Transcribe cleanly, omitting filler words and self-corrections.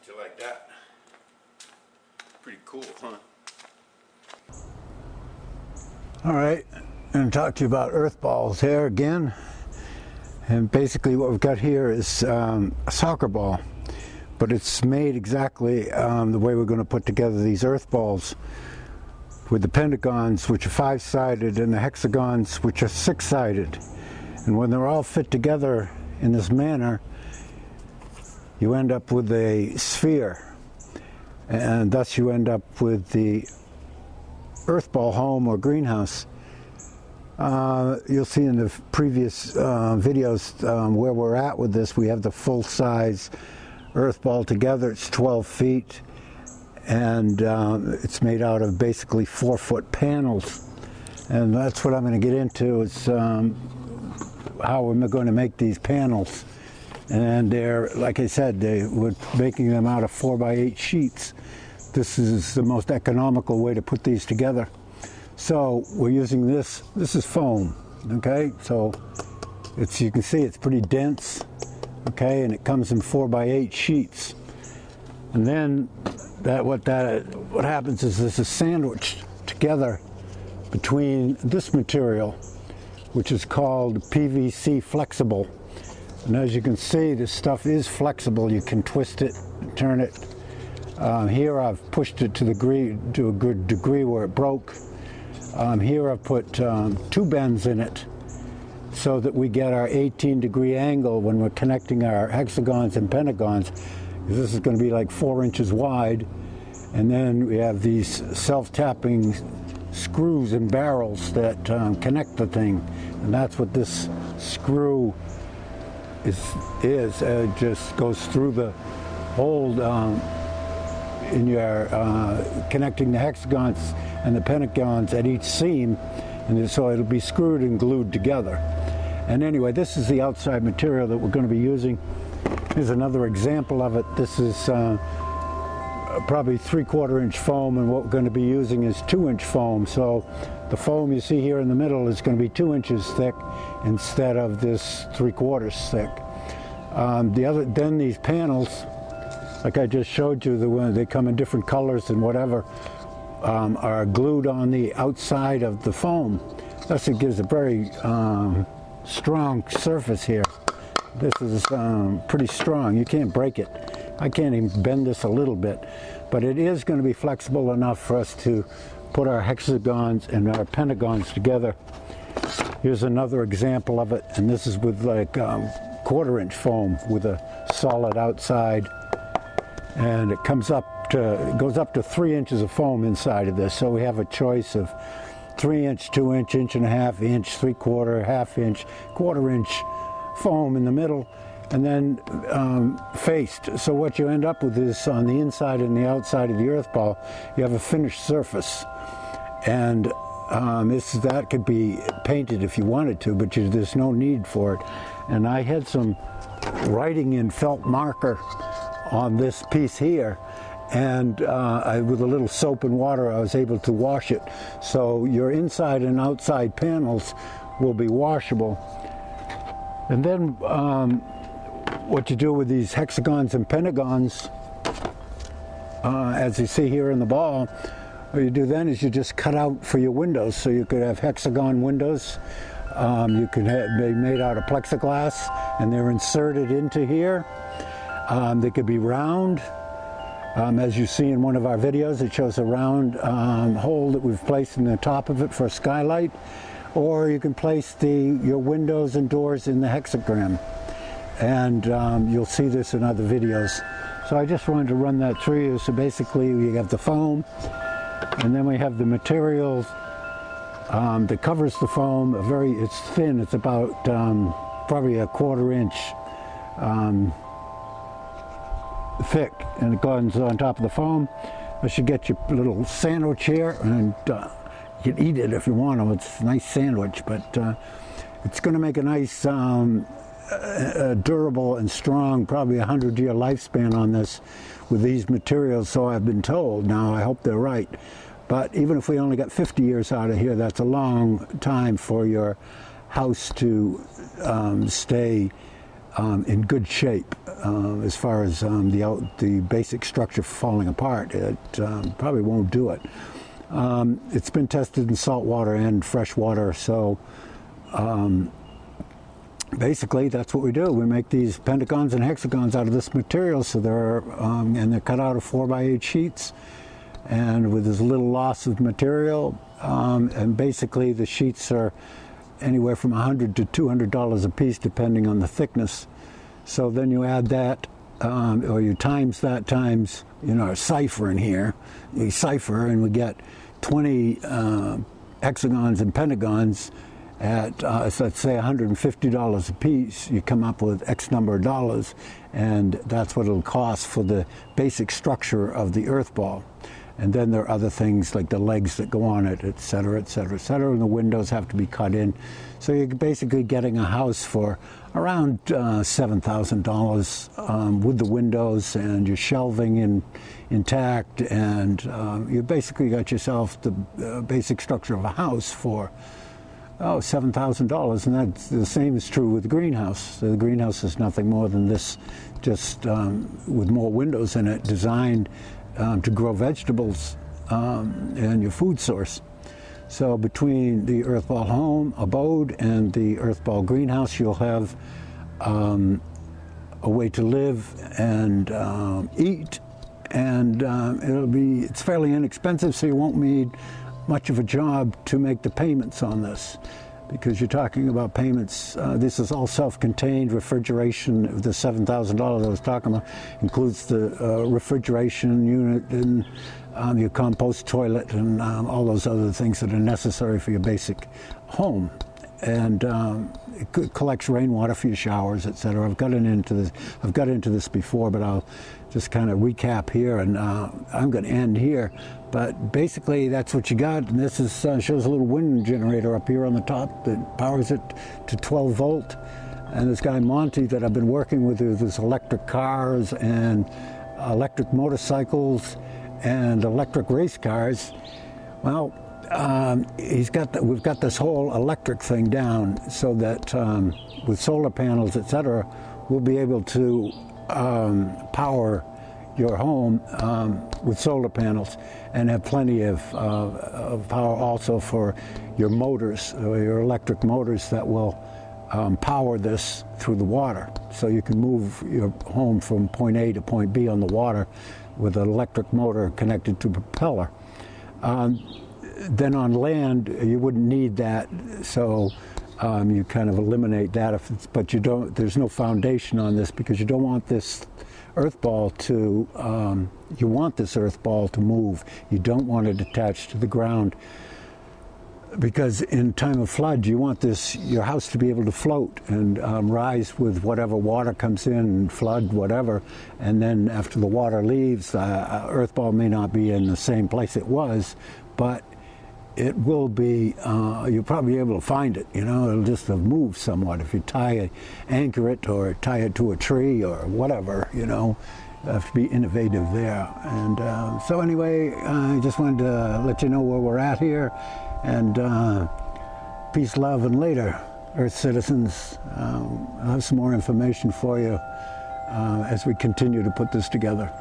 you like that? Pretty cool, huh? All right, I'm going to talk to you about earth balls here again. And basically what we've got here is a soccer ball, but it's made exactly the way we're going to put together these earth balls, with the pentagons, which are 5-sided, and the hexagons, which are 6-sided. And when they're all fit together in this manner, you end up with a sphere, and thus you end up with the earth ball home or greenhouse. You'll see in the previous videos where we're at with this. We have the full-size earth ball together. It's 12 feet, and it's made out of basically 4-foot panels. And that's what I'm going to get into, is how we're going to make these panels. And they're, like I said, we're making them out of 4x8 sheets. This is the most economical way to put these together. So we're using this is foam, okay? So it's, you can see it's pretty dense, okay? And it comes in 4x8 sheets. And then what happens is this is sandwiched together between this material, which is called PVC flexible. And as you can see, this stuff is flexible. You can twist it, turn it. Here I've pushed it to a good degree where it broke. Here I've put 2 bends in it so that we get our 18-degree angle when we're connecting our hexagons and pentagons. This is going to be like 4 inches wide. And then we have these self-tapping screws and barrels that connect the thing. And that's what this screw is. It just goes through the hole in your connecting the hexagons and the pentagons at each seam, and so it'll be screwed and glued together. And anyway, this is the outside material that we're going to be using. Here's another example of it. This is probably 3/4 inch foam, and what we're going to be using is 2-inch foam. So the foam you see here in the middle is going to be 2 inches thick instead of this 3/4 thick. Then these panels, like I just showed you, they come in different colors and whatever, are glued on the outside of the foam. Thus it gives a very strong surface here. This is pretty strong. You can't break it. I can't even bend this a little bit. But it is going to be flexible enough for us to put our hexagons and our pentagons together. Here's another example of it, and this is with like 1/4 inch foam with a solid outside. And it goes up to 3 inches of foam inside of this. So we have a choice of 3-inch, 2-inch, 1.5 inch, 3/4, 1/2 inch, 1/4 inch foam in the middle, and then faced. So what you end up with is, on the inside and the outside of the earth ball, you have a finished surface. And that could be painted if you wanted to, but there's no need for it. And I had some writing in felt marker on this piece here, and with a little soap and water I was able to wash it. So your inside and outside panels will be washable. And then what you do with these hexagons and pentagons, as you see here in the ball, what you do then is you just cut out for your windows. So you could have hexagon windows. You can be made out of plexiglass, and they're inserted into here. They could be round. As you see in one of our videos, it shows a round hole that we've placed in the top of it for a skylight. Or you can place your windows and doors in the hexagram. And you'll see this in other videos. So I just wanted to run that through you. So basically we have the foam, and then we have the material that covers the foam. It's thin. It's about probably 1/4 inch thick, and it goes on top of the foam. You should get your little sandwich here, and you can eat it if you want to. It's a nice sandwich, but it's going to make a nice durable and strong, probably 100-year lifespan on this with these materials, so I've been told. Now I hope they're right, but even if we only got 50 years out of here, that's a long time for your house to stay in good shape. as far as the basic structure falling apart. It probably won't do it. It's been tested in salt water and fresh water, so basically that's what we do. We make these pentagons and hexagons out of this material, so they're cut out of 4x8 sheets, and with as little loss of material. And basically the sheets are anywhere from $100 to $200 a piece, depending on the thickness. So then you add that, or you times that times, a cipher in here. We cipher, and we get 20 hexagons and pentagons at, let's say, $150 a piece. You come up with X number of dollars, and that's what it'll cost for the basic structure of the earth ball. And then there are other things like the legs that go on it, et cetera, et cetera, et cetera, and the windows have to be cut in. So you're basically getting a house for around $7,000 with the windows and your shelving intact, and you basically got yourself the basic structure of a house for $7,000, and that's the same is true with the greenhouse. So the greenhouse is nothing more than this, just with more windows in it, designed to grow vegetables and your food source. So between the earthball home abode and the earthball greenhouse, you'll have a way to live and eat, and it's fairly inexpensive, so you won't need much of a job to make the payments on this, because you're talking about payments. This is all self-contained. Refrigeration, the $7,000 I was talking about, includes the refrigeration unit and your compost toilet and all those other things that are necessary for your basic home. And it collects rainwater for your showers, etc. I've got into this before, but I'll just kind of recap here, and I'm going to end here. But basically, that's what you got. And this is shows a little wind generator up here on the top that powers it to 12 volt. And this guy Monty that I've been working with his electric cars and electric motorcycles and electric race cars. Well, we've got this whole electric thing down, so that with solar panels, etc., we'll be able to power your home with solar panels, and have plenty of power also for your motors, your electric motors that will power this through the water. So you can move your home from point A to point B on the water with an electric motor connected to a propeller. Then on land, you wouldn't need that, so you kind of eliminate that. But you don't. There's no foundation on this, because you don't want this earth ball to. You want this earth ball to move. You don't want it attached to the ground, because in time of flood, you want your house to be able to float and rise with whatever water comes in, and flood whatever. And then after the water leaves, earth ball may not be in the same place it was, but it will be, you'll probably be able to find it, it'll just have moved somewhat. If you anchor it or tie it to a tree or whatever, you have to be innovative there. And so anyway, I just wanted to let you know where we're at here, and peace, love, and later, Earth citizens. I'll have some more information for you as we continue to put this together.